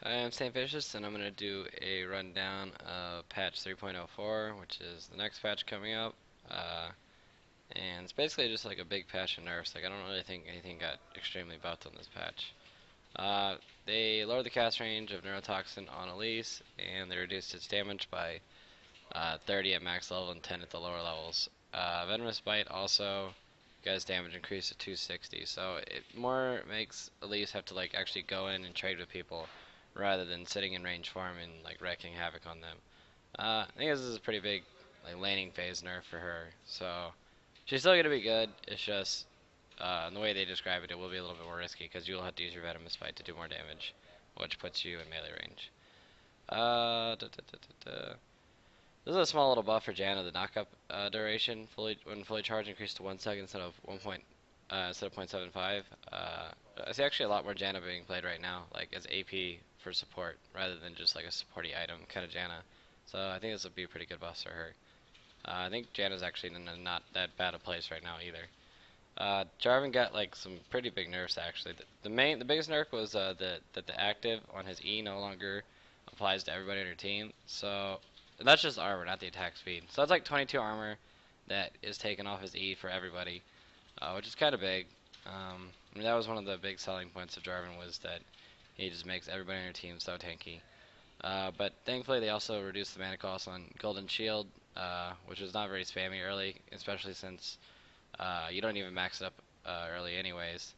Hi, I'm Saintvicious, and I'm going to do a rundown of patch 3.04, which is the next patch coming up. Uh, and it's basically just like a big patch of nerfs. Like, I don't really think anything got extremely buffed on this patch. Uh, they lowered the cast range of Neurotoxin on Elise, and they reduced its damage by 30 at max level and 10 at the lower levels. Venomous Bite also got damage increased to 260, so it more makes Elise have to like actually go in and trade with people rather than sitting in range farm and like wreaking havoc on them. I think this is a pretty big like laning phase nerf for her, so she's still gonna be good. It's just in the way they describe it, it will be a little bit more risky because you'll have to use your Venomous Bite to do more damage, which puts you in melee range. Da, da, da, da. This is a small little buff for Janna. The knockup duration when fully charged increased to 1 second instead of 0.75. I see actually a lot more Janna being played right now, like as AP for support rather than just like a supporty item kind of Janna. So I think this would be a pretty good buff for her. I think Janna's actually in a not that bad a place right now either. Jarvan got like some pretty big nerfs actually. The biggest nerf was that the active on his E no longer applies to everybody on your team. So that's just armor, not the attack speed. So that's like 22 armor that is taken off his E for everybody, which is kind of big. I mean, that was one of the big selling points of Jarvan was that he just makes everybody on your team so tanky. But thankfully they also reduced the mana cost on Golden Shield, which was not very spammy early, especially since you don't even max it up early anyways.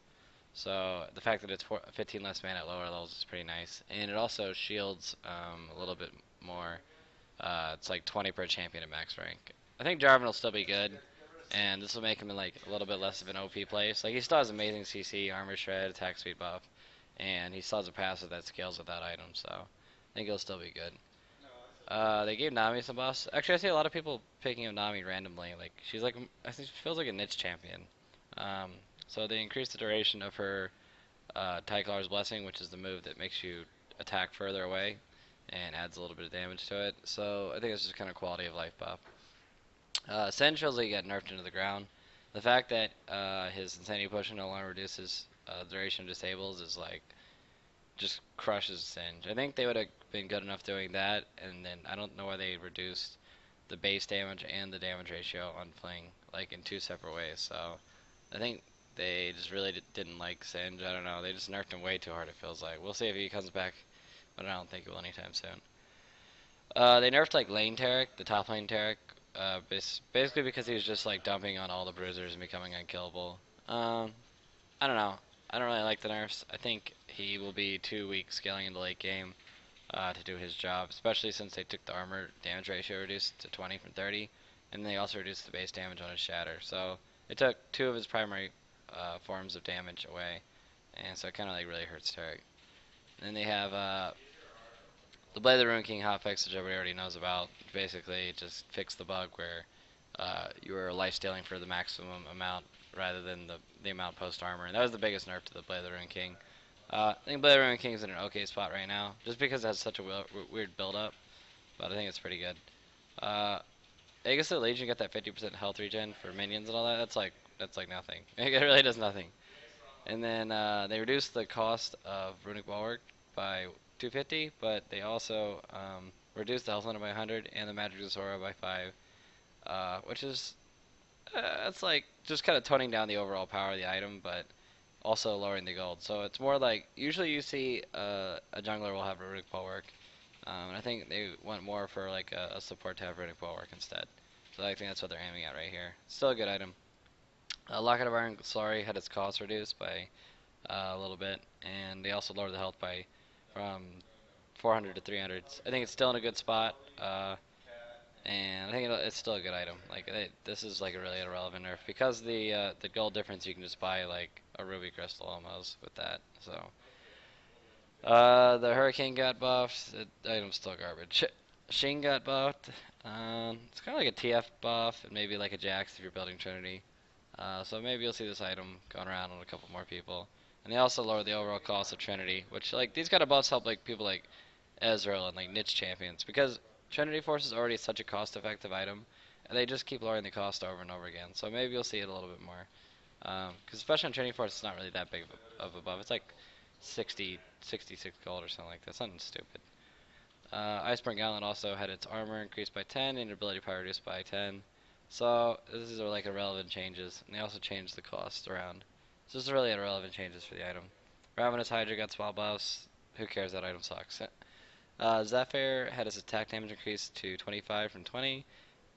So the fact that it's 15 less mana at lower levels is pretty nice. And it also shields a little bit more. It's like 20 per champion at max rank. I think Jarvan will still be good, and this will make him like a little bit less of an OP place. Like he still has amazing CC, armor shred, attack speed buff, and he still has a passive that scales with that item. So I think he'll still be good. They gave Nami some buffs. Actually, I see a lot of people picking up Nami randomly. Like she's like, I think she feels like a niche champion. Um, so they increased the duration of her Tychlar's Blessing, which is the move that makes you attack further away and adds a little bit of damage to it. So I think it's just kind of quality of life buff. Sen feels like he got nerfed into the ground. The fact that his Insanity Potion no longer reduces duration of disables is like just crushes Singe. I think they would have been good enough doing that, and then I don't know why they reduced the base damage and the damage ratio on playing like in two separate ways. So I think they just really didn't like Singe. I don't know. They just nerfed him way too hard. It feels like. We'll see if he comes back, but I don't think he will anytime soon. They nerfed like lane Taric, the top lane Taric, basically because he was just like dumping on all the bruisers and becoming unkillable. I don't know. I don't really like the nerfs. I think he will be too weak scaling in the late game to do his job, especially since they took the armor damage ratio reduced to 20 from 30, and they also reduced the base damage on his shatter. So it took two of his primary forms of damage away, and so it kind of like really hurts Taric. And then they have the Blade of the Ruin King hotfix, which everybody already knows about. Basically, it just fixed the bug where you were life stealing for the maximum amount rather than the amount post armor, and that was the biggest nerf to the Blade of the Ruin King. I think Blade of the Ruin King is in an okay spot right now, just because it has such a weird build up, but I think it's pretty good. Uh, Aegis of the Legion got that 50% health regen for minions and all that. That's like nothing. It really does nothing. And then they reduced the cost of Runic Bulwark by 250, but they also reduced the health limit by 100 and the Magic Zora by 5, which is it's like just kind of toning down the overall power of the item, but also lowering the gold. So it's more like usually you see a jungler will have Runic Bulwark, and I think they went more for like a support to have Runic Bulwark instead. So I think that's what they're aiming at right here. Still a good item. Locket of Iron Slurry had its cost reduced by a little bit, and they also lowered the health by from 400 to 300. I think it's still in a good spot, and I think it's still a good item. Like this is like a really irrelevant nerf because the gold difference you can just buy like a ruby crystal almost with that. So the Hurricane got buffed. The item's still garbage. Sheen got buffed. It's kind of like a TF buff and maybe like a Jax if you're building Trinity. So maybe you'll see this item going around on a couple more people. And they also lower the overall cost of Trinity, which like these kind of buffs help like people like Ezreal and like niche champions because Trinity Force is already such a cost-effective item, and they just keep lowering the cost over and over again. So maybe you'll see it a little bit more. Because especially on Trinity Force, it's not really that big of a buff. It's like 66 gold or something like that. Something stupid. Iceborne Gauntlet also had its armor increased by 10 and ability power reduced by 10. So these are like irrelevant changes, and they also changed the cost around. So this is really irrelevant changes for the item. Ravenous Hydra got small buffs. Who cares? That item sucks. Zephyr had his attack damage increased to 25 from 20,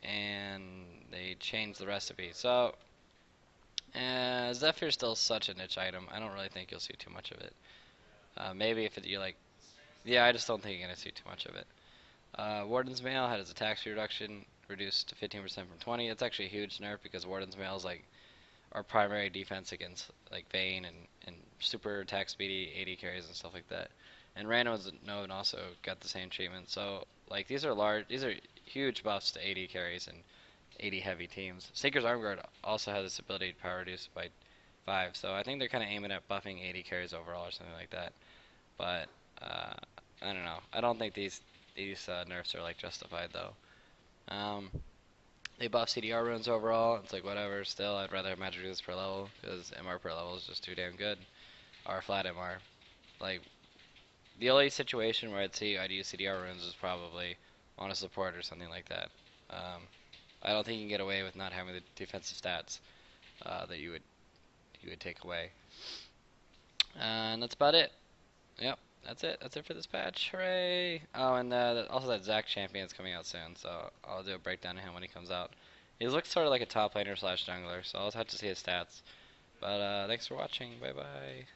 and they changed the recipe. So Zephyr's still such a niche item. I don't really think you'll see too much of it. Maybe if you like, yeah, I just don't think you're gonna see too much of it. Warden's Mail had his attack speed reduction reduced to 15% from 20. It's actually a huge nerf because Warden's Mail is like our primary defense against like Vayne and super attack speedy AD carries and stuff like that. And Random's Node also got the same treatment. So like these are huge buffs to AD carries and AD heavy teams. Seeker's Arm Guard also has this ability to power reduce by 5. So I think they're kind of aiming at buffing AD carries overall or something like that. But uh, I don't know. I don't think these nerfs are like justified though. Um, they buff CDR runes overall. It's like whatever. Still, I'd rather have magic resist per level because MR per level is just too damn good. Or flat MR. Like the only situation where I'd use CDR runes is probably on a support or something like that. Um, I don't think you can get away with not having the defensive stats that you would take away. And that's about it. Yep, that's it. That's it for this patch. Hooray! Oh, and also that Zac champion's coming out soon, so I'll do a breakdown of him when he comes out. He looks sort of like a top laner slash jungler, so I'll have to see his stats. But thanks for watching. Bye bye.